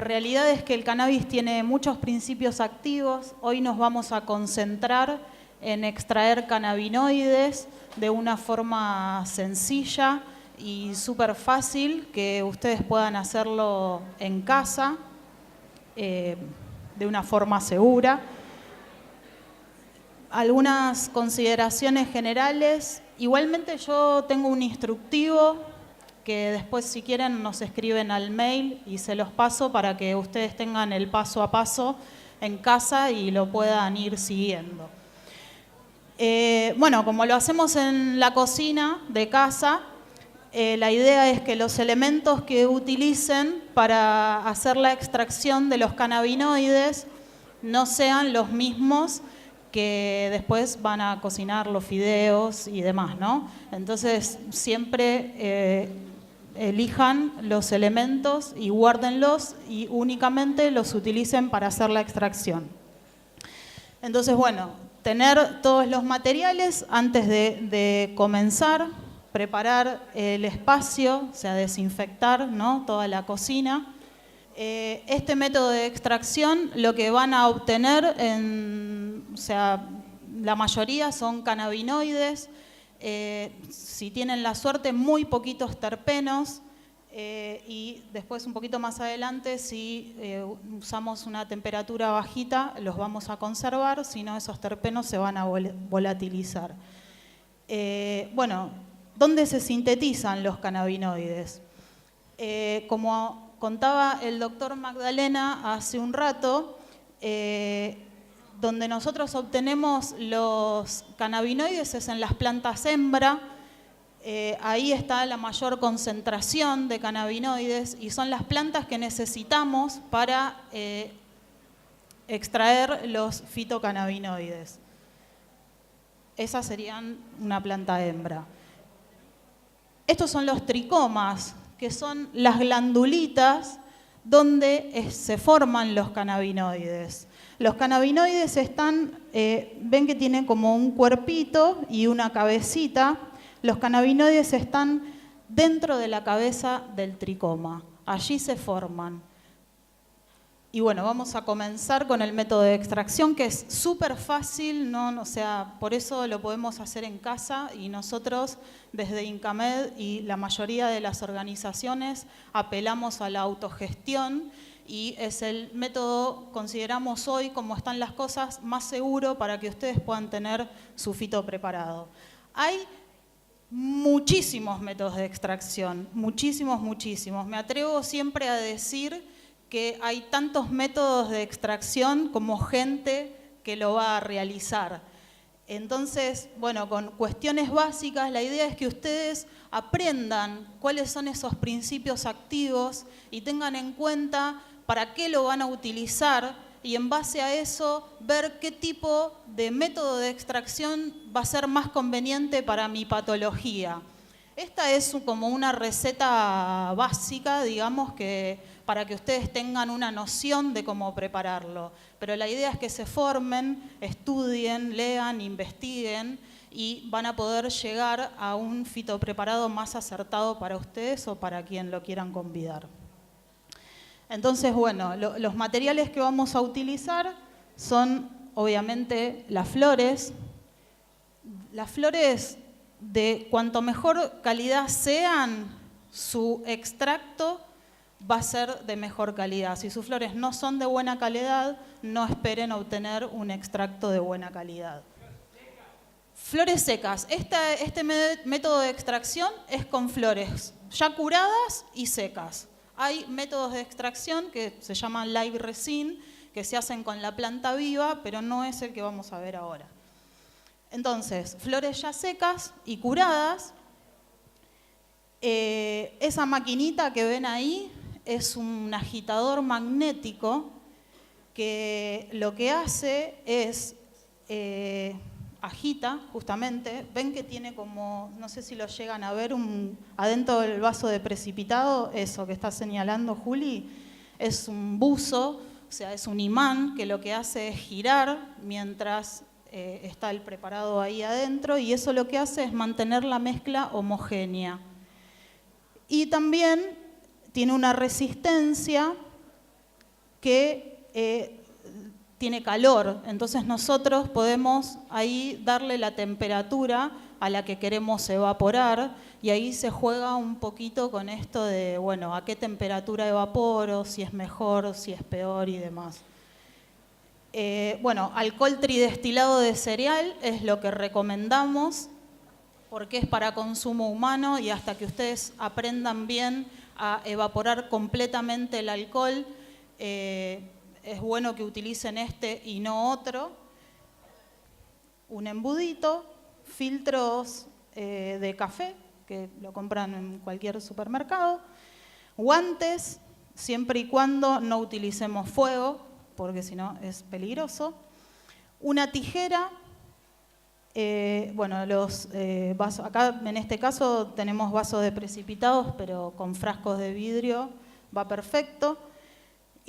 realidad es que el cannabis tiene muchos principios activos. Hoy nos vamos a concentrar en extraer cannabinoides de una forma sencilla y súper fácil, que ustedes puedan hacerlo en casa de una forma segura. Algunas consideraciones generales. Igualmente yo tengo un instructivo que después, si quieren, nos escriben al mail y se los paso para que ustedes tengan el paso a paso en casa y lo puedan ir siguiendo. Bueno, como lo hacemos en la cocina de casa, la idea es que los elementos que utilicen para hacer la extracción de los cannabinoides no sean los mismos que después van a cocinar los fideos y demás, ¿no? Entonces, siempre elijan los elementos y guárdenlos y únicamente los utilicen para hacer la extracción. Entonces, bueno, tener todos los materiales antes de comenzar, preparar el espacio, o sea, desinfectar, ¿no?, toda la cocina. Este método de extracción, lo que van a obtener, o sea, la mayoría son cannabinoides, si tienen la suerte, muy poquitos terpenos, y después un poquito más adelante, si usamos una temperatura bajita, los vamos a conservar, si no esos terpenos se van a volatilizar. Bueno, ¿dónde se sintetizan los cannabinoides? Como contaba el doctor Magdalena hace un rato, donde nosotros obtenemos los cannabinoides es en las plantas hembra. Ahí está la mayor concentración de cannabinoides y son las plantas que necesitamos para extraer los fitocannabinoides. Esas serían una planta hembra. Estos son los tricomas, que son las glandulitas donde se forman los cannabinoides. Los cannabinoides están, ven que tienen como un cuerpito y una cabecita. Los cannabinoides están dentro de la cabeza del tricoma. Allí se forman. Y bueno, vamos a comenzar con el método de extracción, que es súper fácil, ¿no? O sea, por eso lo podemos hacer en casa, y nosotros desde INCAMED y la mayoría de las organizaciones apelamos a la autogestión, y es el método, consideramos hoy, como están las cosas, más seguro para que ustedes puedan tener su fito preparado. Hay muchísimos métodos de extracción, muchísimos. Me atrevo siempre a decir que hay tantos métodos de extracción como gente que lo va a realizar. Entonces, bueno, con cuestiones básicas, la idea es que ustedes aprendan cuáles son esos principios activos y tengan en cuenta para qué lo van a utilizar, y en base a eso ver qué tipo de método de extracción va a ser más conveniente para mi patología. Esta es como una receta básica, digamos, para que ustedes tengan una noción de cómo prepararlo. Pero la idea es que se formen, estudien, lean, investiguen, y van a poder llegar a un fitopreparado más acertado para ustedes o para quien lo quieran convidar. Entonces, bueno, los materiales que vamos a utilizar son, obviamente, las flores. Las flores, de cuanto mejor calidad sean, su extracto va a ser de mejor calidad. Si sus flores no son de buena calidad, no esperen obtener un extracto de buena calidad. Flores secas. Este método de extracción es con flores ya curadas y secas. Hay métodos de extracción que se llaman live resin, que se hacen con la planta viva, pero no es el que vamos a ver ahora. Entonces, flores ya secas y curadas. Esa maquinita que ven ahí es un agitador magnético que lo que hace es agita, justamente. Ven que tiene como, no sé si lo llegan a ver, adentro del vaso de precipitado, eso que está señalando Juli, es un buzo, o sea, es un imán que lo que hace es girar mientras está el preparado ahí adentro, y eso lo que hace es mantener la mezcla homogénea. Y también tiene una resistencia que tiene calor. Entonces nosotros podemos ahí darle la temperatura a la que queremos evaporar y ahí se juega un poquito con esto de, bueno, a qué temperatura evaporo, si es mejor, si es peor y demás. Bueno, alcohol tridestilado de cereal es lo que recomendamos porque es para consumo humano y hasta que ustedes aprendan bien a evaporar completamente el alcohol, es bueno que utilicen este y no otro. Un embudito, filtros de café, que lo compran en cualquier supermercado, guantes, siempre y cuando no utilicemos fuego, porque si no es peligroso. Una tijera, bueno, los vasos, acá en este caso tenemos vasos de precipitados, pero con frascos de vidrio va perfecto.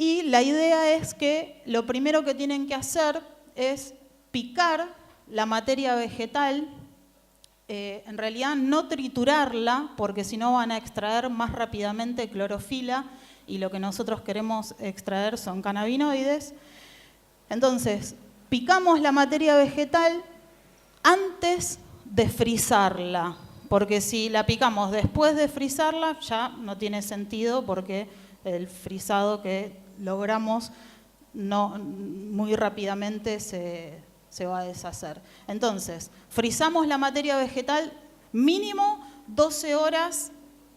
Y la idea es que lo primero que tienen que hacer es picar la materia vegetal, en realidad no triturarla, porque si no van a extraer más rápidamente clorofila, y lo que nosotros queremos extraer son cannabinoides. Entonces, picamos la materia vegetal antes de frizarla, porque si la picamos después de frizarla ya no tiene sentido porque el frizado que logramos muy rápidamente se va a deshacer. Entonces, frizamos la materia vegetal mínimo 12 horas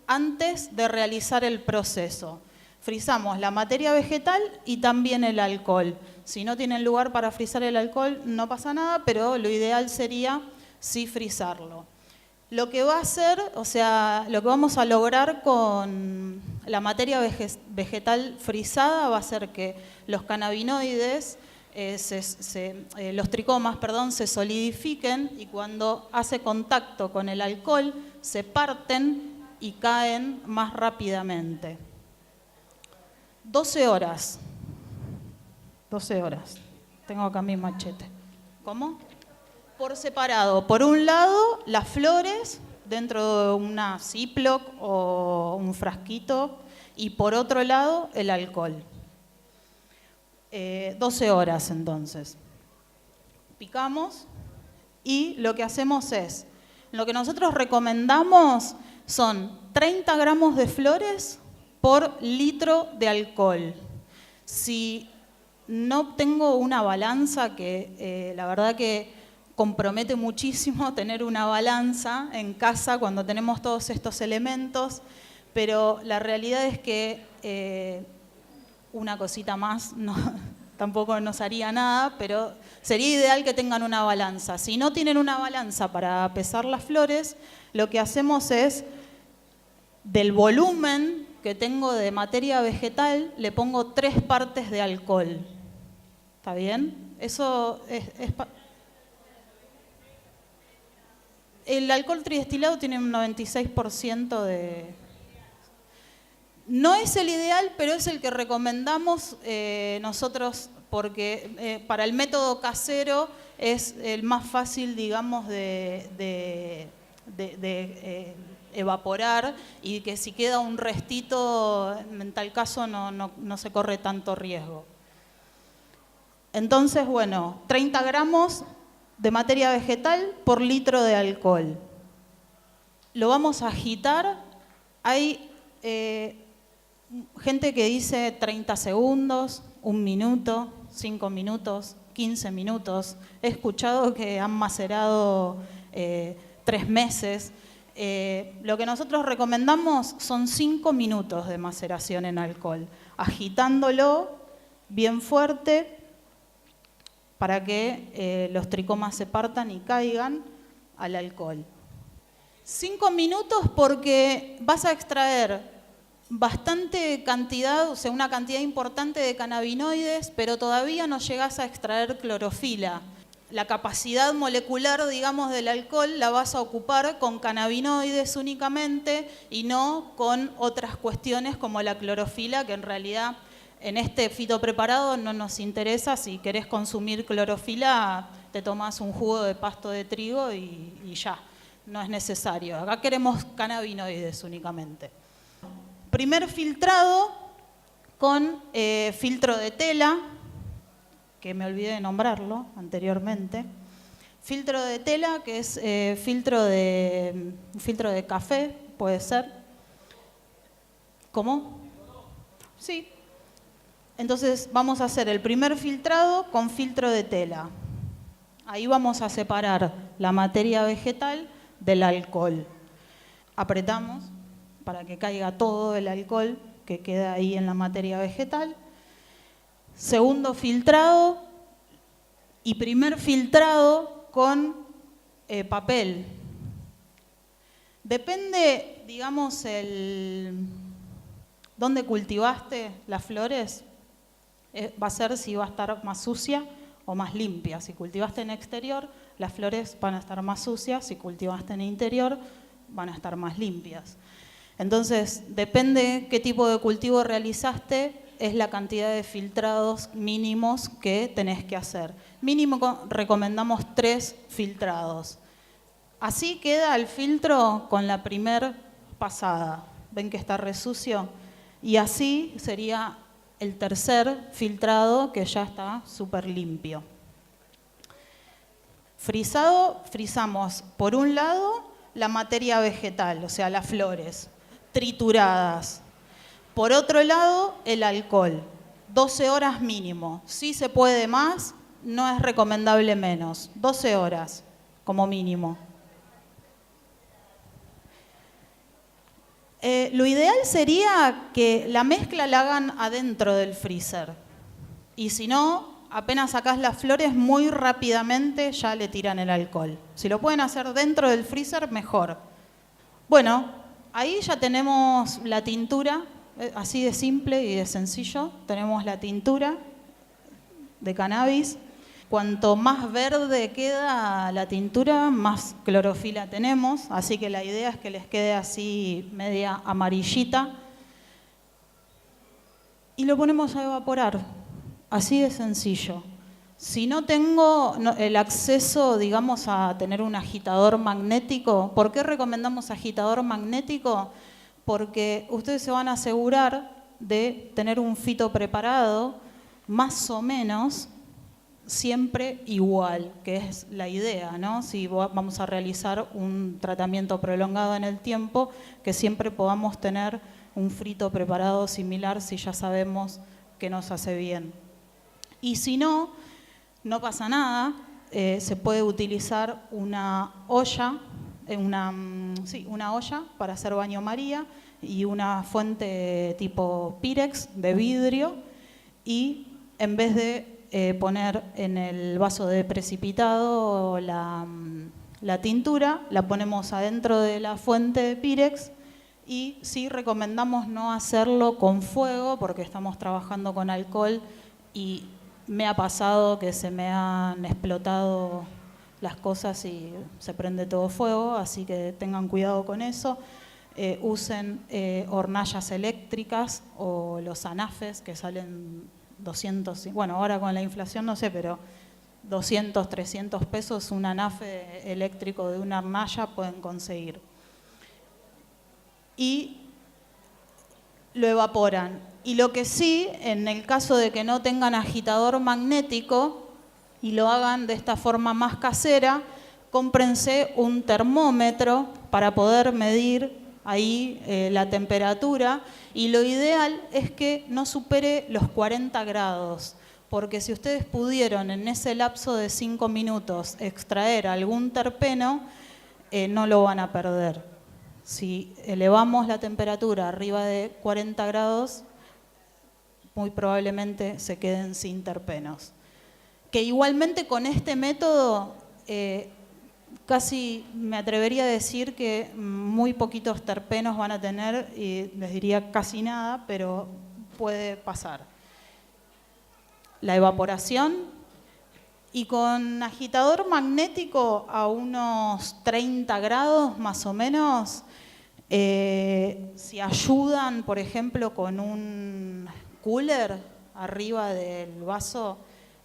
antes de realizar el proceso. Frizamos la materia vegetal y también el alcohol. Si no tienen lugar para frizar el alcohol, no pasa nada, pero lo ideal sería sí frizarlo. Lo que va a hacer, o sea, lo que vamos a lograr con la materia vegetal frizada va a ser que los cannabinoides, los tricomas, perdón, se solidifiquen y cuando hace contacto con el alcohol se parten y caen más rápidamente. 12 horas. 12 horas. Tengo acá mi machete. ¿Cómo? Por separado. Por un lado, las flores dentro de una Ziploc o un frasquito y por otro lado, el alcohol. 12 horas entonces. Picamos y lo que hacemos es, lo que nosotros recomendamos son 30 gramos de flores por litro de alcohol. Si no tengo una balanza, que la verdad que compromete muchísimo tener una balanza en casa cuando tenemos todos estos elementos, pero la realidad es que una cosita más tampoco nos haría nada, pero sería ideal que tengan una balanza. Si no tienen una balanza para pesar las flores, lo que hacemos es, del volumen que tengo de materia vegetal, le pongo 3 partes de alcohol. ¿Está bien? Eso el alcohol tridestilado tiene un 96% de... No es el ideal, pero es el que recomendamos nosotros porque para el método casero es el más fácil, digamos, de evaporar y que si queda un restito, en tal caso no se corre tanto riesgo. Entonces, bueno, 30 gramos de materia vegetal por litro de alcohol. Lo vamos a agitar. Hay gente que dice 30 segundos, 1 minuto, 5 minutos, 15 minutos. He escuchado que han macerado 3 meses. Lo que nosotros recomendamos son 5 minutos de maceración en alcohol, agitándolo bien fuerte para que los tricomas se partan y caigan al alcohol. 5 minutos porque vas a extraer bastante cantidad, o sea, una cantidad importante de cannabinoides, pero todavía no llegás a extraer clorofila. La capacidad molecular, digamos, del alcohol la vas a ocupar con cannabinoides únicamente y no con otras cuestiones como la clorofila, que en realidad en este fitopreparado no nos interesa. Si querés consumir clorofila, te tomás un jugo de pasto de trigo y ya, no es necesario. Acá queremos cannabinoides únicamente. Primer filtrado con filtro de tela, que me olvidé de nombrarlo anteriormente. Filtro de tela, que es filtro de café, puede ser. ¿Cómo? Sí. Entonces vamos a hacer el primer filtrado con filtro de tela. Ahí vamos a separar la materia vegetal del alcohol. Apretamos para que caiga todo el alcohol que queda ahí en la materia vegetal. Segundo filtrado y primer filtrado con papel. Depende, digamos, dónde cultivaste las flores, va a ser si va a estar más sucia o más limpia. Si cultivaste en exterior, las flores van a estar más sucias. Si cultivaste en interior, van a estar más limpias. Entonces, depende qué tipo de cultivo realizaste, es la cantidad de filtrados mínimos que tenés que hacer. Mínimo recomendamos 3 filtrados. Así queda el filtro con la primer pasada. ¿Ven que está re sucio? Y así sería el tercer filtrado, que ya está súper limpio. Frisado, frisamos por un lado la materia vegetal, o sea, las flores, trituradas. Por otro lado, el alcohol, 12 horas mínimo. Si se puede más, no es recomendable menos, 12 horas como mínimo. Lo ideal sería que la mezcla la hagan adentro del freezer. Y si no, apenas sacás las flores, muy rápidamente ya le tiran el alcohol. Si lo pueden hacer dentro del freezer, mejor. Bueno, ahí ya tenemos la tintura, así de simple y de sencillo. Tenemos la tintura de cannabis. Cuanto más verde queda la tintura, más clorofila tenemos, así que la idea es que les quede así media amarillita. Y lo ponemos a evaporar, así de sencillo. Si no tengo el acceso, digamos, a tener un agitador magnético, ¿por qué recomendamos agitador magnético? Porque ustedes se van a asegurar de tener un fito preparado, más o menos, siempre igual, que es la idea, ¿no? Si vamos a realizar un tratamiento prolongado en el tiempo, que siempre podamos tener un frito preparado similar si ya sabemos que nos hace bien. Y si no, no pasa nada, se puede utilizar una olla, una olla para hacer baño María y una fuente tipo Pirex de vidrio, y en vez de poner en el vaso de precipitado la tintura, la ponemos adentro de la fuente de Pirex, y sí recomendamos no hacerlo con fuego porque estamos trabajando con alcohol y me ha pasado que se me han explotado las cosas y se prende todo fuego, así que tengan cuidado con eso. Usen hornallas eléctricas o los anafes que salen 200, bueno, ahora con la inflación no sé, pero 200, 300 pesos un anafe eléctrico de una hornalla pueden conseguir. Y lo evaporan. Y lo que sí, en el caso de que no tengan agitador magnético y lo hagan de esta forma más casera, cómprense un termómetro para poder medir ahí la temperatura, y lo ideal es que no supere los 40 grados, porque si ustedes pudieron en ese lapso de 5 minutos extraer algún terpeno, no lo van a perder. Si elevamos la temperatura arriba de 40 grados, muy probablemente se queden sin terpenos. Que igualmente con este método casi me atrevería a decir que muy poquitos terpenos van a tener, y les diría casi nada, pero puede pasar. La evaporación, y con agitador magnético a unos 30 grados más o menos, si ayudan, por ejemplo, con un cooler arriba del vaso,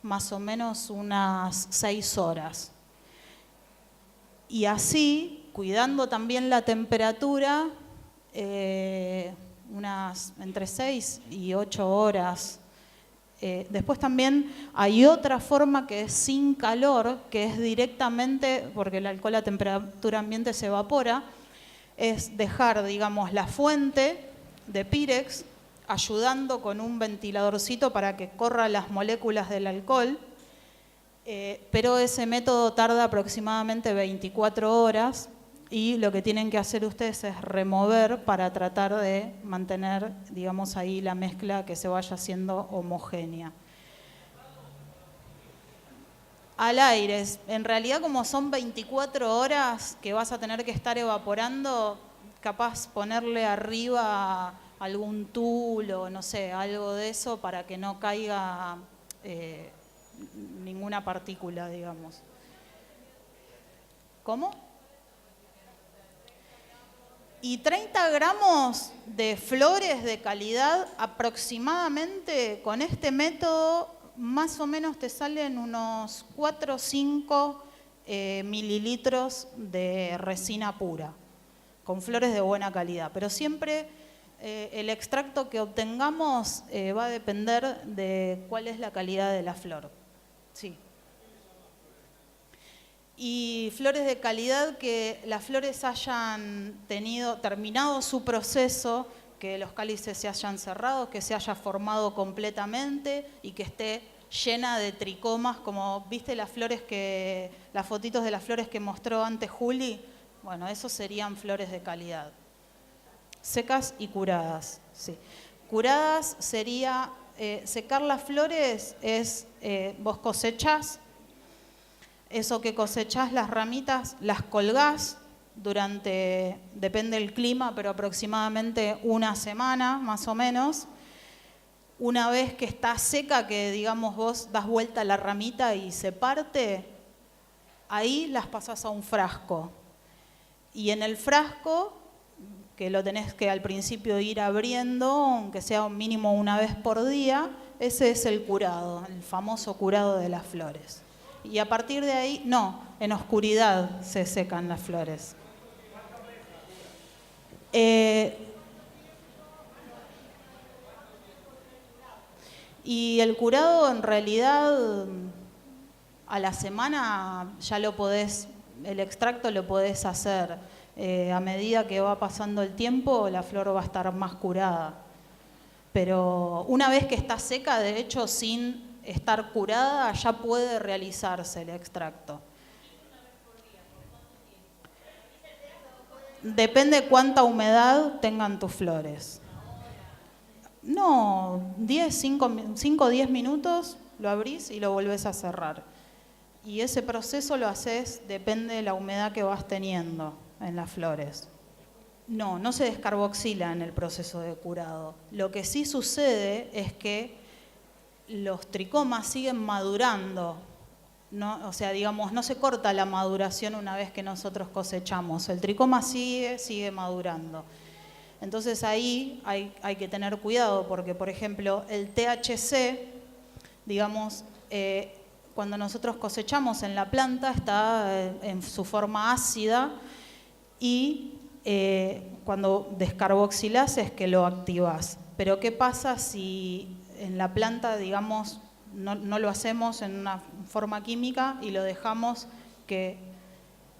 más o menos unas 6 horas. Y así, cuidando también la temperatura, unas entre 6 y 8 horas. Después también hay otra forma que es sin calor, que es directamente, porque el alcohol a temperatura ambiente se evapora, es dejar, digamos, la fuente de Pirex ayudando con un ventiladorcito para que corra las moléculas del alcohol, pero ese método tarda aproximadamente 24 horas y lo que tienen que hacer ustedes es remover para tratar de mantener, digamos, ahí la mezcla que se vaya haciendo homogénea. Al aire, en realidad como son 24 horas que vas a tener que estar evaporando, capaz ponerle arriba algún tul o no sé, algo de eso para que no caiga ninguna partícula, digamos. ¿Cómo? Y 30 gramos de flores de calidad aproximadamente con este método más o menos te salen unos 4 o 5 mililitros de resina pura, con flores de buena calidad. Pero siempre el extracto que obtengamos va a depender de cuál es la calidad de la flor. Sí. Y flores de calidad que las flores hayan terminado su proceso, que los cálices se hayan cerrado, que se haya formado completamente y que esté llena de tricomas, como viste las fotitos de las flores que mostró antes Juli. Bueno, esos serían flores de calidad. Secas y curadas, sí. Curadas sería, secar las flores es, vos cosechás, eso que cosechás, las ramitas, las colgás durante, depende del clima, pero aproximadamente una semana más o menos. Una vez que está seca, que digamos vos das vuelta a la ramita y se parte, ahí las pasás a un frasco. Y en el frasco, que lo tenés que al principio ir abriendo, aunque sea un mínimo una vez por día, ese es el curado, el famoso curado de las flores. Y a partir de ahí, no, en oscuridad se secan las flores. Y el curado en realidad a la semana ya lo podés, el extracto lo podés hacer. A medida que va pasando el tiempo, la flor va a estar más curada. Pero una vez que está seca, de hecho, sin estar curada, ya puede realizarse el extracto. Depende cuánta humedad tengan tus flores. No, 5 o 10 minutos lo abrís y lo volvés a cerrar. Y ese proceso lo haces, depende de la humedad que vas teniendo en las flores. No, no se descarboxila en el proceso de curado. Lo que sí sucede es que los tricomas siguen madurando, ¿no? O sea, digamos, no se corta la maduración una vez que nosotros cosechamos. El tricoma sigue madurando. Entonces ahí hay que tener cuidado porque, por ejemplo, el THC, digamos, cuando nosotros cosechamos en la planta está en su forma ácida y cuando descarboxilás es que lo activás. Pero ¿qué pasa si en la planta, digamos, no lo hacemos en una forma química y lo dejamos que,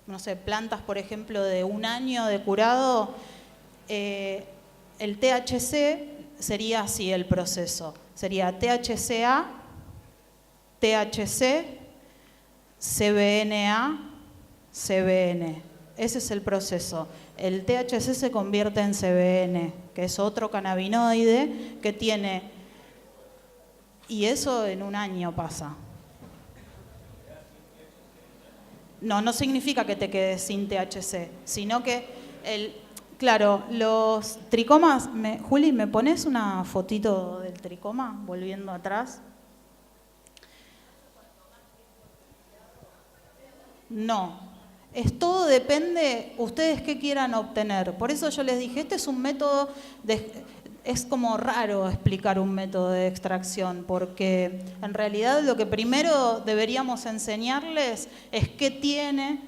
no sé, plantas, por ejemplo, de 1 año de curado, el THC sería así el proceso. Sería THCA, THC, CBNA, CBN. Ese es el proceso. El THC se convierte en CBN, que es otro cannabinoide que tiene... Y eso en 1 año pasa. No significa que te quedes sin THC, sino que, claro, los tricomas... Juli, ¿me pones una fotito del tricoma, volviendo atrás? No. Todo depende, ustedes qué quieran obtener. Por eso yo les dije, este es un método es como raro explicar un método de extracción, porque en realidad lo que primero deberíamos enseñarles es qué tiene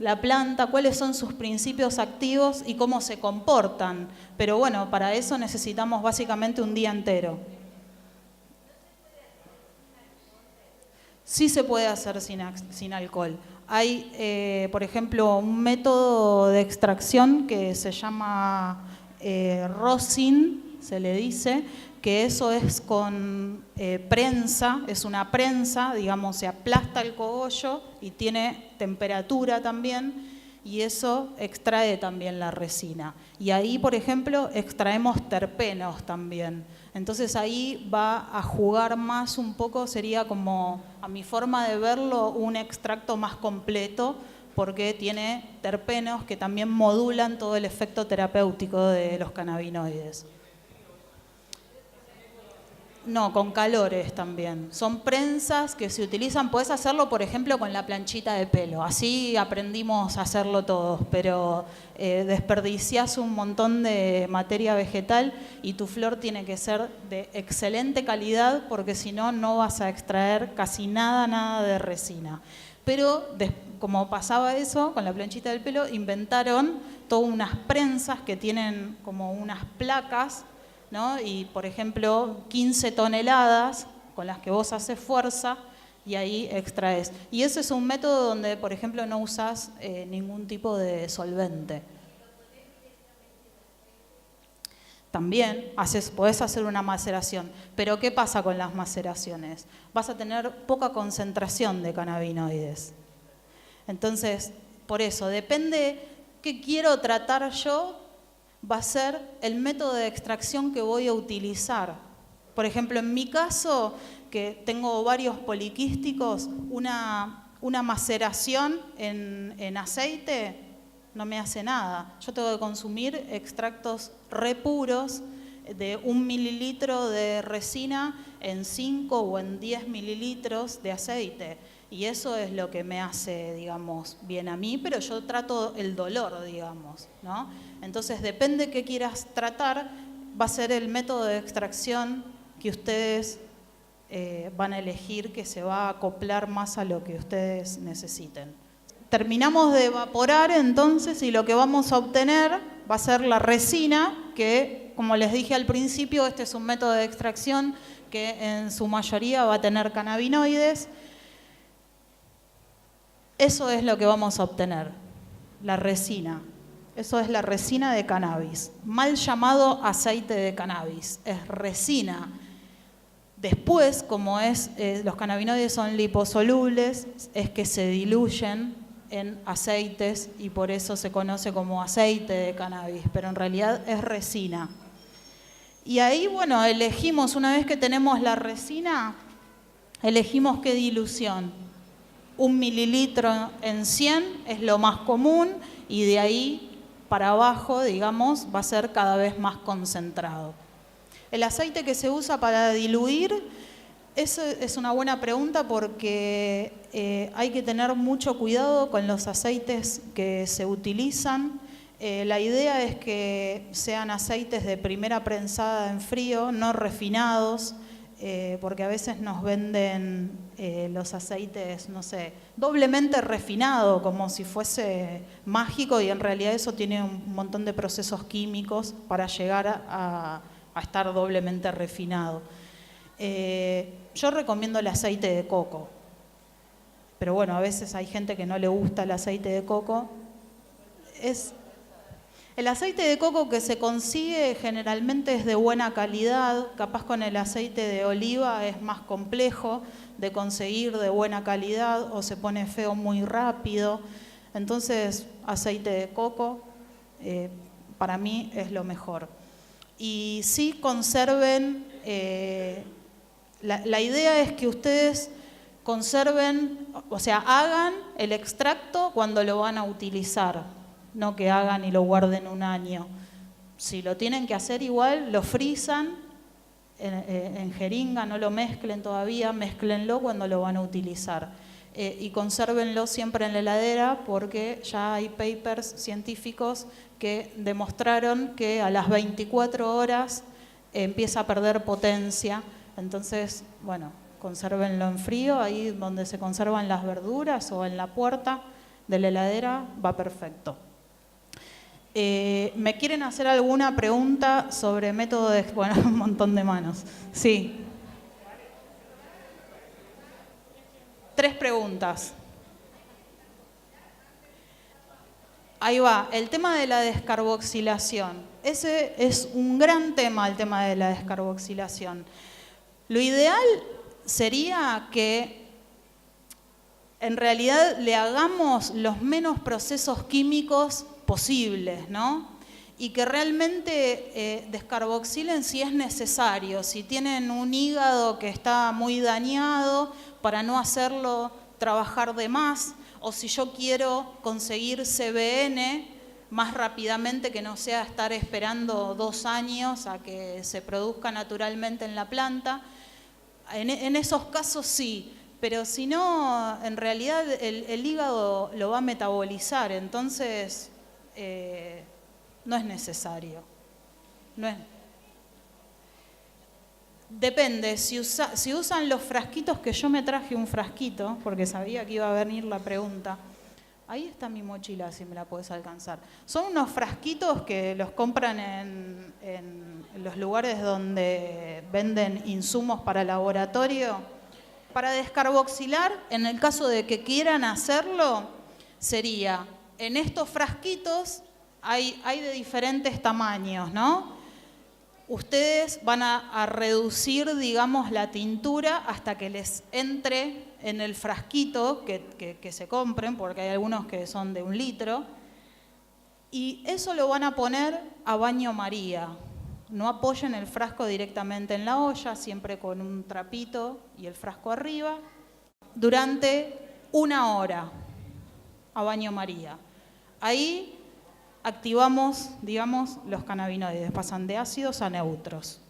la planta, cuáles son sus principios activos y cómo se comportan. Pero bueno, para eso necesitamos básicamente un día entero. Sí se puede hacer sin alcohol. Hay, por ejemplo, un método de extracción que se llama rosin, se le dice, que eso es con prensa, es una prensa, digamos, se aplasta el cogollo y tiene temperatura también, y eso extrae también la resina. Y ahí, por ejemplo, extraemos terpenos también. Entonces ahí va a jugar más un poco, sería como, a mi forma de verlo, un extracto más completo, porque tiene terpenos que también modulan todo el efecto terapéutico de los cannabinoides. No, con calores también. Son prensas que se utilizan, podés hacerlo por ejemplo con la planchita de pelo, así aprendimos a hacerlo todos, pero desperdiciás un montón de materia vegetal y tu flor tiene que ser de excelente calidad porque si no, no vas a extraer casi nada de resina. Pero como pasaba eso, con la planchita del pelo, inventaron todas unas prensas que tienen como unas placas, ¿no? Y, por ejemplo, 15 toneladas con las que vos haces fuerza y ahí extraes. Y ese es un método donde, por ejemplo, no usás ningún tipo de solvente. También podés hacer una maceración. Pero ¿qué pasa con las maceraciones? Vas a tener poca concentración de cannabinoides. Entonces, por eso, depende qué quiero tratar yo, va a ser el método de extracción que voy a utilizar. Por ejemplo, en mi caso, que tengo varios poliquísticos, una maceración en aceite no me hace nada. Yo tengo que consumir extractos repuros de 1 mililitro de resina en 5 o en 10 mililitros de aceite. Y eso es lo que me hace, digamos, bien a mí, pero yo trato el dolor, digamos, ¿no? Entonces, depende qué quieras tratar, va a ser el método de extracción que ustedes van a elegir, que se va a acoplar más a lo que ustedes necesiten. Terminamos de evaporar entonces y lo que vamos a obtener va a ser la resina, que como les dije al principio, este es un método de extracción que en su mayoría va a tener cannabinoides. Eso es lo que vamos a obtener, la resina. Eso es la resina de cannabis, mal llamado aceite de cannabis, es resina. Después, como los cannabinoides son liposolubles, es que se diluyen en aceites y por eso se conoce como aceite de cannabis, pero en realidad es resina. Y ahí, bueno, elegimos, una vez que tenemos la resina, elegimos qué dilución. 1 mililitro en 100 es lo más común y de ahí para abajo, digamos, va a ser cada vez más concentrado. El aceite que se usa para diluir, eso es una buena pregunta porque hay que tener mucho cuidado con los aceites que se utilizan. La idea es que sean aceites de primera prensada en frío, no refinados, porque a veces nos venden los aceites, no sé, doblemente refinado, como si fuese mágico, y en realidad eso tiene un montón de procesos químicos para llegar a estar doblemente refinado. Yo recomiendo el aceite de coco, pero bueno, a veces hay gente que no le gusta el aceite de coco. El aceite de coco que se consigue generalmente es de buena calidad, capaz con el aceite de oliva es más complejo de conseguir de buena calidad o se pone feo muy rápido. Entonces, aceite de coco para mí es lo mejor. Y sí conserven, la idea es que ustedes conserven, o sea, hagan el extracto cuando lo van a utilizar. No que hagan y lo guarden un año. Si lo tienen que hacer igual, lo frisan en jeringa, no lo mezclen todavía, mézclenlo cuando lo van a utilizar. Y consérvenlo siempre en la heladera porque ya hay papers científicos que demostraron que a las 24 horas empieza a perder potencia. Entonces, bueno, consérvenlo en frío, ahí donde se conservan las verduras o en la puerta. de la heladera, va perfecto. ¿Me quieren hacer alguna pregunta sobre método de... Bueno, un montón de manos. Sí. 3 preguntas. Ahí va, el tema de la descarboxilación. Ese es un gran tema, el tema de la descarboxilación. Lo ideal sería que en realidad le hagamos los menos procesos químicos posibles, ¿no? Y que realmente descarboxilen si es necesario, si tienen un hígado que está muy dañado, para no hacerlo trabajar de más, o si yo quiero conseguir CBN más rápidamente, que no sea estar esperando 2 años a que se produzca naturalmente en la planta. En esos casos sí, pero si no, en realidad el hígado lo va a metabolizar, entonces no es necesario. No es. Depende, si usan los frasquitos, que yo me traje un frasquito, porque sabía que iba a venir la pregunta. Ahí está mi mochila, si me la puedes alcanzar. Son unos frasquitos que los compran en los lugares donde venden insumos para laboratorio. Para descarboxilar, en el caso de que quieran hacerlo, sería, en estos frasquitos hay de diferentes tamaños, ¿no? Ustedes van a reducir, digamos, la tintura hasta que les entre en el frasquito que se compren, porque hay algunos que son de 1 litro, y eso lo van a poner a baño María. No apoyen el frasco directamente en la olla, siempre con un trapito y el frasco arriba, durante 1 hora a baño María. Ahí activamos, digamos, los cannabinoides, pasan de ácidos a neutros.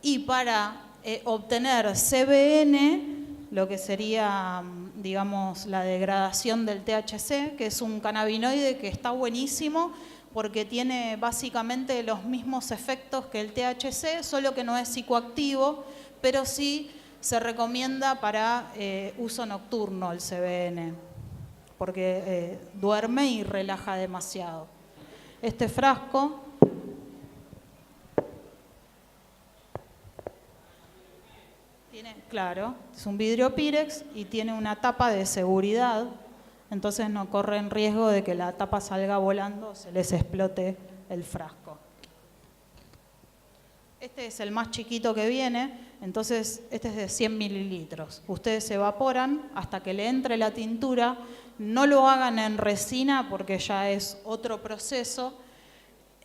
Y para obtener CBN, lo que sería, digamos, la degradación del THC, que es un cannabinoide que está buenísimo porque tiene básicamente los mismos efectos que el THC, solo que no es psicoactivo, pero sí se recomienda para uso nocturno el CBN, porque duerme y relaja demasiado. Este frasco tiene, claro, es un vidrio Pirex y tiene una tapa de seguridad, entonces no corren riesgo de que la tapa salga volando o se les explote el frasco. Este es el más chiquito que viene, entonces este es de 100 mililitros. Ustedes se evaporan hasta que le entre la tintura. No lo hagan en resina porque ya es otro proceso.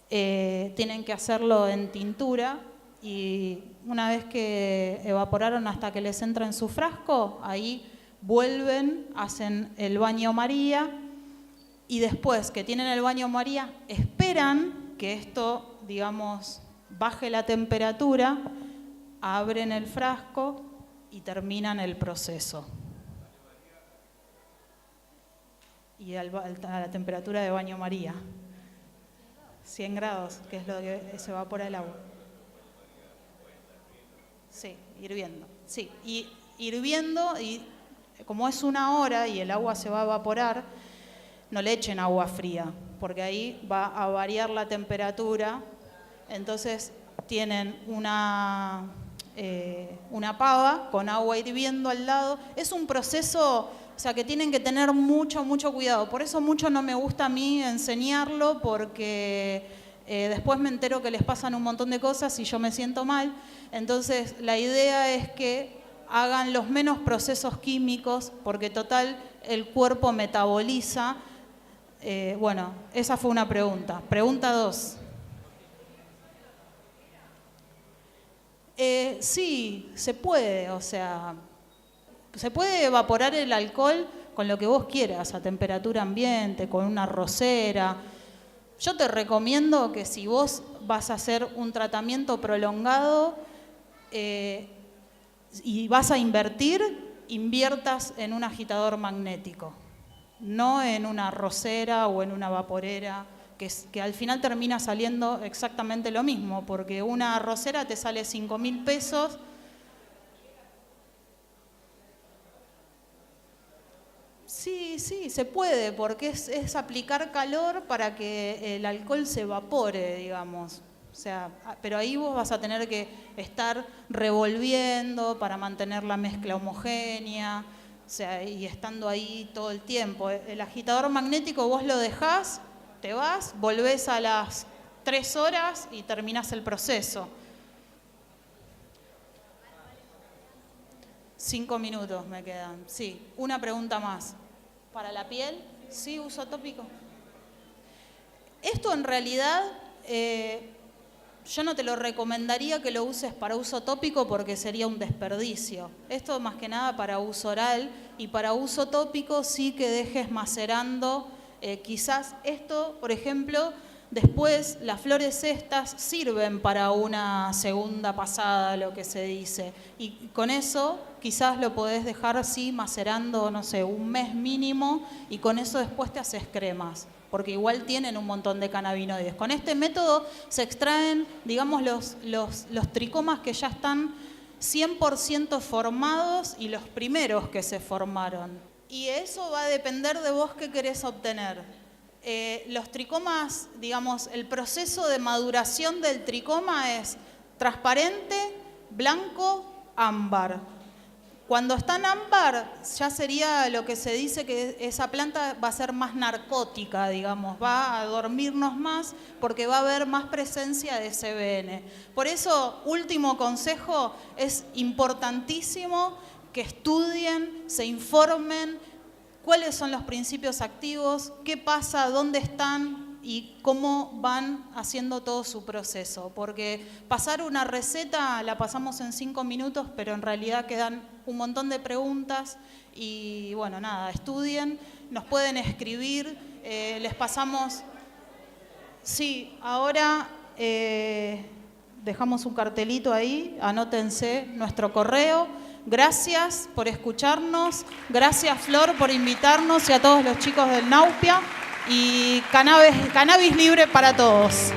Tienen que hacerlo en tintura y una vez que evaporaron hasta que les entra en su frasco, ahí vuelven, hacen el baño María y después que tienen el baño María, esperan que esto, digamos, baje la temperatura, abren el frasco y terminan el proceso. Y a la temperatura de baño María. 100 grados, que es lo que se evapora el agua. Sí, hirviendo. Sí, y hirviendo, y como es 1 hora y el agua se va a evaporar, no le echen agua fría, porque ahí va a variar la temperatura. Entonces tienen una pava con agua hirviendo al lado. Es un proceso, o sea, que tienen que tener mucho cuidado. Por eso mucho no me gusta a mí enseñarlo, porque después me entero que les pasan un montón de cosas y yo me siento mal. Entonces la idea es que hagan los menos procesos químicos, porque total el cuerpo metaboliza. Bueno, esa fue una pregunta. Pregunta 2. Sí, se puede, o sea, se puede evaporar el alcohol con lo que vos quieras, a temperatura ambiente, con una rosera. Yo te recomiendo que si vos vas a hacer un tratamiento prolongado y vas a inviertas en un agitador magnético, no en una rosera o en una vaporera, que al final termina saliendo exactamente lo mismo, porque una rosera te sale 5.000 pesos. Sí, sí, se puede, porque es aplicar calor para que el alcohol se evapore, digamos. O sea, pero ahí vos vas a tener que estar revolviendo para mantener la mezcla homogénea, o sea, y estando ahí todo el tiempo. El agitador magnético vos lo dejás, te vas, volvés a las 3 horas y terminás el proceso. 5 minutos me quedan, sí. Una pregunta más. ¿Para la piel? Sí, uso tópico. Esto en realidad, yo no te lo recomendaría que lo uses para uso tópico porque sería un desperdicio. Esto más que nada para uso oral, y para uso tópico sí que dejes macerando. Quizás esto, por ejemplo, después las flores estas sirven para una segunda pasada, lo que se dice. Y con eso quizás lo podés dejar así macerando, no sé, un mes mínimo, y con eso después te haces cremas, porque igual tienen un montón de cannabinoides. Con este método se extraen, digamos, los tricomas que ya están 100% formados y los primeros que se formaron. Y eso va a depender de vos qué querés obtener. Los tricomas, digamos, el proceso de maduración del tricoma es transparente, blanco, ámbar. Cuando está en ámbar, ya sería lo que se dice que esa planta va a ser más narcótica, digamos, va a dormirnos más porque va a haber más presencia de CBN. Por eso, último consejo, es importantísimo que estudien, se informen cuáles son los principios activos, qué pasa, dónde están y cómo van haciendo todo su proceso. Porque pasar una receta la pasamos en 5 minutos, pero en realidad quedan un montón de preguntas y bueno, nada, estudien, nos pueden escribir, les pasamos... Sí, ahora dejamos un cartelito ahí, anótense nuestro correo. Gracias por escucharnos, gracias Flor por invitarnos y a todos los chicos del Naupia, y cannabis libre para todos.